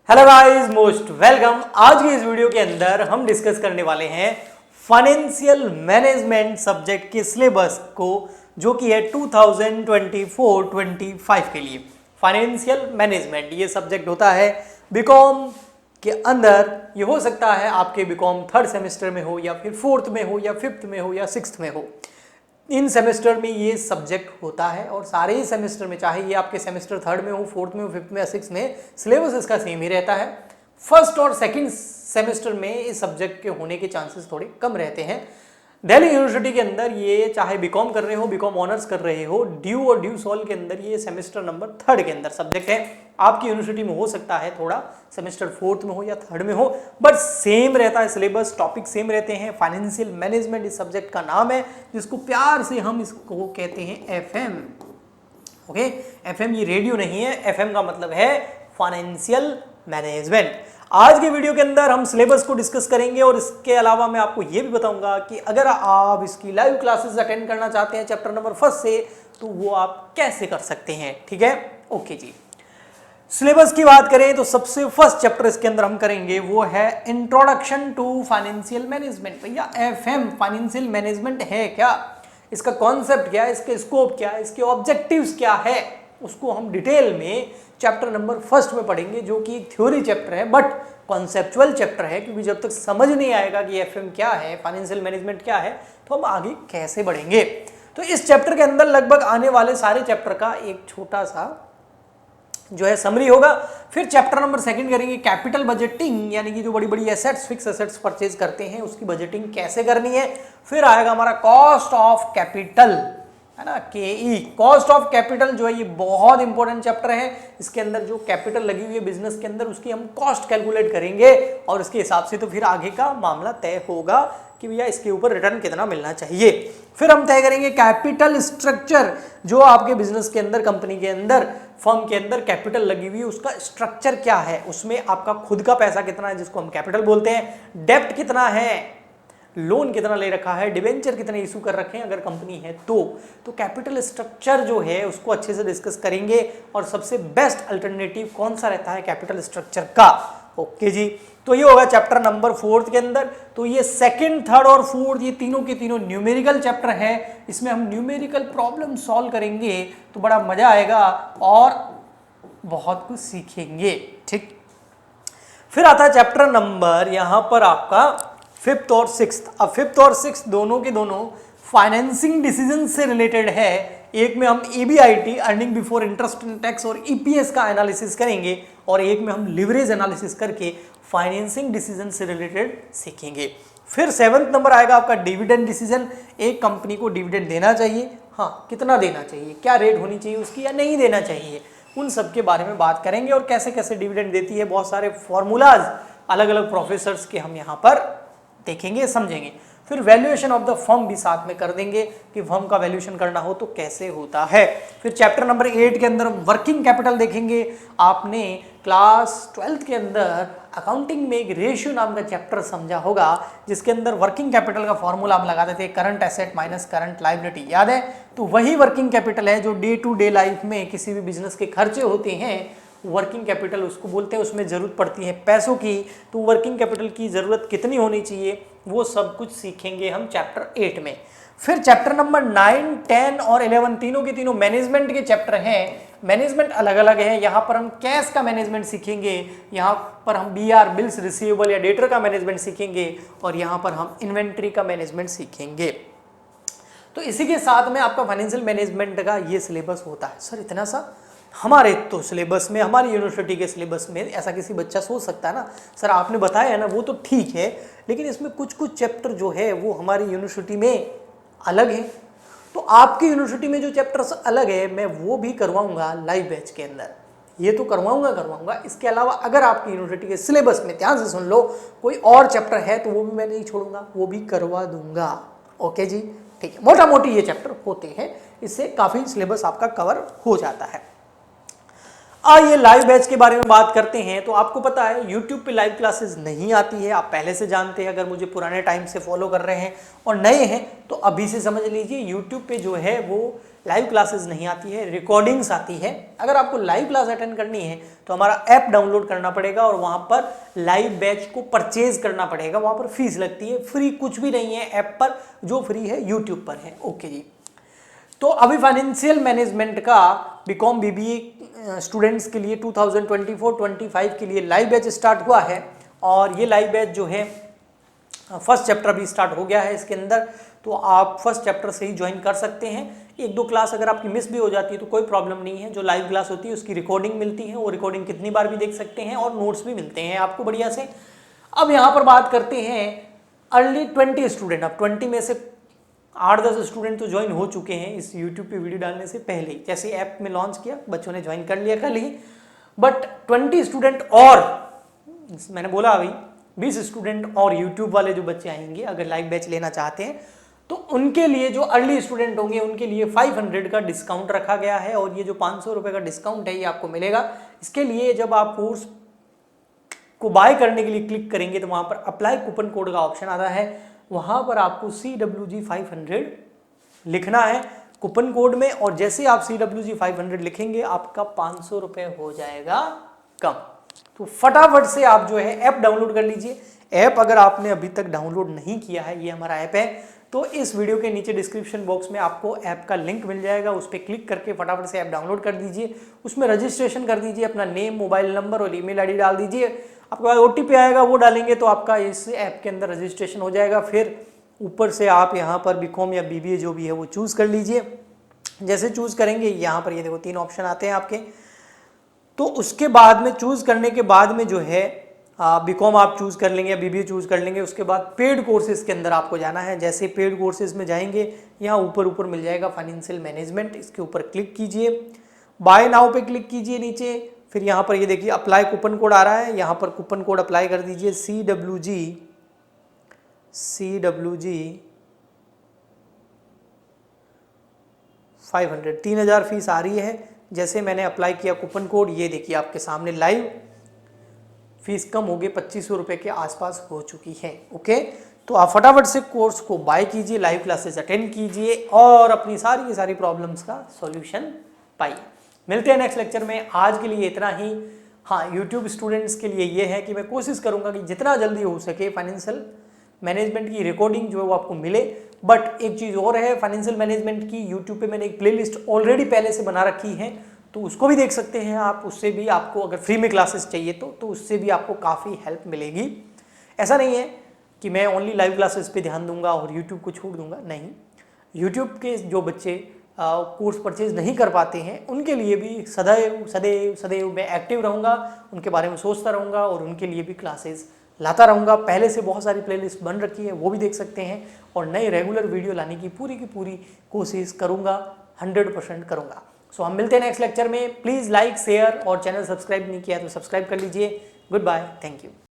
Hello guys, most welcome. आज की इस वीडियो के अंदर हम डिस्कस करने वाले हैं फाइनेंशियल मैनेजमेंट सब्जेक्ट के सिलेबस को, जो कि है 2024-25 के लिए। फाइनेंशियल मैनेजमेंट ये सब्जेक्ट होता है बीकॉम के अंदर। ये हो सकता है आपके बीकॉम थर्ड सेमेस्टर में हो, या फिर फोर्थ में हो, या फिफ्थ में हो, या सिक्स्थ में हो। इन सेमेस्टर में ये सब्जेक्ट होता है, और सारे ही सेमेस्टर में, चाहे ये आपके सेमेस्टर थर्ड में हो, फोर्थ में हो, फिफ्थ में या सिक्स्थ में, सिलेबस इसका सेम ही रहता है। फर्स्ट और सेकंड सेमेस्टर में इस सब्जेक्ट के होने के चांसेस थोड़े कम रहते हैं। दिल्ली यूनिवर्सिटी के अंदर ये चाहे बीकॉम कर रहे हो, बीकॉम ऑनर्स कर रहे हो, ड्यू और ड्यू सॉल के अंदर ये सेमेस्टर नंबर थर्ड के अंदर सब्जेक्ट है। आपकी यूनिवर्सिटी में हो सकता है थोड़ा सेमेस्टर फोर्थ में हो या थर्ड में हो, बट सेम रहता है सिलेबस, टॉपिक सेम रहते हैं। फाइनेंशियल मैनेजमेंट इस सब्जेक्ट का नाम है, जिसको प्यार से हम इसको कहते हैं एफएम। ओके, एफएम ये रेडियो नहीं है, एफएम का मतलब है फाइनेंशियल मैनेजमेंट। आज के वीडियो के अंदर हम सिलेबस को डिस्कस करेंगे, और इसके अलावा मैं आपको यह भी बताऊंगा कि अगर आप इसकी लाइव क्लासेस अटेंड करना चाहते हैं चैप्टर नंबर फर्स्ट से, तो वो आप कैसे कर सकते हैं। ठीक है, ओके जी। सिलेबस की बात करें तो सबसे फर्स्ट चैप्टर इसके अंदर हम करेंगे वो है इंट्रोडक्शन टू फाइनेंशियल मैनेजमेंट। भैया एफएम फाइनेंशियल मैनेजमेंट है क्या, इसका कॉन्सेप्ट क्या है, इसके स्कोप क्या है, इसके ऑब्जेक्टिव्स क्या है, उसको हम डिटेल में चैप्टर नंबर फर्स्ट में पढ़ेंगे, जो कि एक थ्योरी चैप्टर है बट कॉन्सेप्चुअल चैप्टर है। क्योंकि जब तक समझ नहीं आएगा कि एफएम क्या है, फाइनेंशियल मैनेजमेंट क्या है, तो हम आगे कैसे बढ़ेंगे। तो इस चैप्टर के अंदर लगभग आने वाले सारे चैप्टर का एक छोटा सा जो है समरी होगा। फिर चैप्टर नंबर सेकंड करेंगे कैपिटल बजटिंग, यानी कि जो बड़ी बड़ी एसेट्स, फिक्स एसेट्स परचेज करते हैं, उसकी बजटिंग कैसे करनी है। फिर आएगा हमारा कॉस्ट ऑफ कैपिटल, है ना, केई, कॉस्ट ऑफ कैपिटल जो है ये बहुत इंपॉर्टेंट चैप्टर है। इसके अंदर जो कैपिटल लगी हुई है बिजनेस के अंदर, उसकी हम कॉस्ट कैलकुलेट करेंगे, और उसके हिसाब से तो फिर आगे का मामला तय होगा कि भैया इसके ऊपर रिटर्न कितना मिलना चाहिए। फिर हम तय करेंगे कैपिटल स्ट्रक्चर, जो आपके बिजनेस के अंदर, कंपनी के अंदर, फर्म के अंदर कैपिटल लगी हुई है, उसका स्ट्रक्चर क्या है, उसमें आपका खुद का पैसा कितना है जिसको हम कैपिटल बोलते हैं, डेब्ट कितना है, लोन कितना ले रखा है, डिवेंचर कितने इशू कर रखे हैं अगर कंपनी है तो कैपिटल स्ट्रक्चर जो है उसको अच्छे से डिस्कस करेंगे, और सबसे बेस्ट अल्टरनेटिव कौन सा रहता है कैपिटल स्ट्रक्चर का। ओके जी, तो ये होगा चैप्टर नंबर फोर्थ के अंदर। तो ये सेकंड, थर्ड और फोर्थ ये तीनों के तीनों न्यूमेरिकल चैप्टर है। इसमें हम न्यूमेरिकल प्रॉब्लम सॉल्व करेंगे, तो बड़ा मजा आएगा और बहुत कुछ सीखेंगे। ठीक, फिर आता है चैप्टर नंबर यहां पर आपका फिफ्थ और सिक्स्थ। अब फिफ्थ और सिक्स्थ दोनों के दोनों फाइनेंसिंग डिसीजन से रिलेटेड है। एक में हम EBIT, earning before interest and tax और EPS का एनालिसिस करेंगे, और एक में हम लिवरेज एनालिसिस करके फाइनेंसिंग डिसीजन से रिलेटेड सीखेंगे। फिर सेवंथ नंबर आएगा आपका डिविडेंड डिसीजन। एक कंपनी को डिविडेंड देना चाहिए, हाँ कितना देना चाहिए, क्या रेट होनी चाहिए उसकी, या नहीं देना चाहिए, उन सब के बारे में बात करेंगे, और कैसे कैसे डिविडेंड देती है। बहुत सारे फॉर्मूलाज अलग अलग प्रोफेसर्स के हम यहाँ पर देखेंगे, समझेंगे। फिर वैल्यूएशन ऑफ द फर्म भी साथ में कर देंगे कि फर्म का वैल्यूएशन करना हो तो कैसे होता है। फिर चैप्टर नंबर 8 के अंदर वर्किंग कैपिटल देखेंगे। आपने क्लास 12th के अंदर अकाउंटिंग में एक रेशियो नाम का चैप्टर समझा होगा, जिसके अंदर वर्किंग कैपिटल का फॉर्मूला हम लगाते थे, current asset minus current liability, याद है। तो वही वर्किंग कैपिटल है जो डे टू डे लाइफ में किसी भी बिजनेस के खर्चे होते हैं, वर्किंग कैपिटल उसको बोलते हैं। उसमें ज़रूरत पड़ती है पैसों की, तो वर्किंग कैपिटल की ज़रूरत कितनी होनी चाहिए, वो सब कुछ सीखेंगे हम चैप्टर 8 में। फिर चैप्टर नंबर 9, 10 और 11 तीनों के तीनों मैनेजमेंट के चैप्टर हैं। मैनेजमेंट अलग अलग है। यहाँ पर हम कैश का मैनेजमेंट सीखेंगे, यहाँ पर हम BR, बिल्स रिसीवेबल या डेटर का मैनेजमेंट सीखेंगे, और यहाँ पर हम इन्वेंट्री का मैनेजमेंट सीखेंगे। तो इसी के साथ में आपका फाइनेंशियल मैनेजमेंट का ये सिलेबस होता है। सर इतना सा, हमारे तो सिलेबस में, हमारी यूनिवर्सिटी के सिलेबस में ऐसा किसी बच्चा सोच सकता है ना, सर आपने बताया है ना वो तो ठीक है, लेकिन इसमें कुछ कुछ चैप्टर जो है वो हमारी यूनिवर्सिटी में अलग है। तो आपकी यूनिवर्सिटी में जो चैप्टर्स अलग है, मैं वो भी करवाऊंगा लाइव बैच के अंदर, ये तो करवाऊंगा। इसके अलावा अगर आपकी यूनिवर्सिटी के सिलेबस में, ध्यान से सुन लो, कोई और चैप्टर है तो वो भी मैं नहीं छोड़ूंगा, वो भी करवा दूंगा। ओके जी, ठीक है। मोटा मोटी ये चैप्टर होते हैं, इससे काफ़ी सिलेबस आपका कवर हो जाता है। आइए लाइव बैच के बारे में बात करते हैं। तो आपको पता है YouTube पे लाइव क्लासेस नहीं आती है, आप पहले से जानते हैं अगर मुझे पुराने टाइम से फॉलो कर रहे हैं, और नए हैं तो अभी से समझ लीजिए YouTube पे जो है वो लाइव क्लासेस नहीं आती है, रिकॉर्डिंग्स आती है। अगर आपको लाइव क्लास अटेंड करनी है तो हमारा ऐप डाउनलोड करना पड़ेगा और वहां पर लाइव बैच को परचेज करना पड़ेगा, वहां पर फीस लगती है। फ्री कुछ भी नहीं है ऐप पर, जो फ्री है यूट्यूब पर है। ओके जी, तो अभी फाइनेंशियल मैनेजमेंट का बीकॉम बीबीए स्टूडेंट्स के लिए 2024-25 के लिए लाइव बैच स्टार्ट हुआ है और ये लाइव बैच जो है फर्स्ट चैप्टर भी स्टार्ट हो गया है इसके अंदर, तो आप फर्स्ट चैप्टर से ही ज्वाइन कर सकते हैं। एक दो क्लास अगर आपकी मिस भी हो जाती है तो कोई प्रॉब्लम नहीं है, जो लाइव क्लास होती है उसकी रिकॉर्डिंग मिलती है, वो रिकॉर्डिंग कितनी बार भी देख सकते हैं और नोट्स भी मिलते हैं आपको बढ़िया से। अब यहाँ पर बात करते हैं अर्ली 20 स्टूडेंट। अब 20 में से 8-10 स्टूडेंट तो ज्वाइन हो चुके हैं इस यूट्यूब पे वीडियो डालने से पहले ही, जैसे ऐप में लॉन्च किया बच्चों ने ज्वाइन कर लिया कल ही। बट 20 स्टूडेंट और, मैंने बोला अभी 20 स्टूडेंट और यूट्यूब वाले जो बच्चे आएंगे अगर लाइव बैच लेना चाहते हैं तो उनके लिए जो अर्ली स्टूडेंट होंगे उनके लिए 500 का डिस्काउंट रखा गया है और ये जो 500 रुपये का डिस्काउंट है ये आपको मिलेगा। इसके लिए जब आप कोर्स को बाय करने के लिए क्लिक करेंगे तो वहाँ पर अप्लाई कूपन कोड का ऑप्शन आता है, वहाँ पर आपको CWG 500 लिखना है कूपन कोड में, और जैसे आप CWG 500 लिखेंगे आपका 500 रुपये हो जाएगा कम। तो फटाफट से आप जो है ऐप डाउनलोड कर लीजिए। ऐप अगर आपने अभी तक डाउनलोड नहीं किया है, ये हमारा ऐप है, तो इस वीडियो के नीचे डिस्क्रिप्शन बॉक्स में आपको ऐप का लिंक मिल जाएगा, उस पर क्लिक करके फटाफट से ऐप डाउनलोड कर दीजिए। उसमें रजिस्ट्रेशन कर दीजिए, अपना नेम, मोबाइल नंबर और ईमेल आईडी डाल दीजिए। आपके पास OTP आएगा, वो डालेंगे तो आपका इस ऐप के अंदर रजिस्ट्रेशन हो जाएगा। फिर ऊपर से आप यहाँ पर बीकॉम या BBA जो भी है वो चूज़ कर लीजिए। जैसे चूज़ करेंगे यहाँ पर ये देखो 3 ऑप्शन आते हैं आपके, तो उसके बाद में चूज़ करने के बाद में जो है बीकॉम आप चूज़ कर लेंगे या BBA चूज़ कर लेंगे। उसके बाद पेड कोर्सेज के अंदर आपको जाना है। जैसे पेड कोर्सेज में जाएंगे, यहाँ ऊपर मिल जाएगा फाइनेंशियल मैनेजमेंट, इसके ऊपर क्लिक कीजिए, बाय नाउ पे क्लिक कीजिए नीचे। फिर यहाँ पर ये देखिए अप्लाई कूपन कोड आ रहा है, यहाँ पर कूपन कोड अप्लाई कर दीजिए CWG 500, 3000 फीस आ रही है। जैसे मैंने अप्लाई किया कूपन कोड, ये देखिए आपके सामने लाइव फीस कम हो गई, 2500 रुपये के आसपास हो चुकी है। ओके, तो आप फटाफट से कोर्स को बाय कीजिए, लाइव क्लासेस अटेंड कीजिए और अपनी सारी की सारी प्रॉब्लम्स का सॉल्यूशन पाइए। मिलते हैं नेक्स्ट लेक्चर में, आज के लिए इतना ही। हाँ, यूट्यूब स्टूडेंट्स के लिए ये है कि मैं कोशिश करूँगा कि जितना जल्दी हो सके फाइनेंशियल मैनेजमेंट की रिकॉर्डिंग जो है वो आपको मिले। बट एक चीज़ और है, फाइनेंशियल मैनेजमेंट की यूट्यूब पे मैंने एक प्लेलिस्ट ऑलरेडी पहले से बना रखी है, तो उसको भी देख सकते हैं आप। उससे भी आपको अगर फ्री में क्लासेस चाहिए तो उससे भी आपको काफ़ी हेल्प मिलेगी। ऐसा नहीं है कि मैं ओनली लाइव क्लासेस पे ध्यान दूंगा और यूट्यूब को छोड़ दूंगा, नहीं। यूट्यूब के जो बच्चे कोर्स परचेज नहीं कर पाते हैं उनके लिए भी सदैव सदैव सदैव मैं एक्टिव रहूँगा, उनके बारे में सोचता रहूँगा और उनके लिए भी क्लासेस लाता रहूँगा। पहले से बहुत सारी प्लेलिस्ट बन रखी है, वो भी देख सकते हैं, और नए रेगुलर वीडियो लाने की पूरी कोशिश करूँगा, 100% करूँगा। सो हम मिलते हैं नेक्स्ट लेक्चर में। प्लीज़ लाइक, शेयर और चैनल सब्सक्राइब नहीं किया तो सब्सक्राइब कर लीजिए। Good bye, thank you.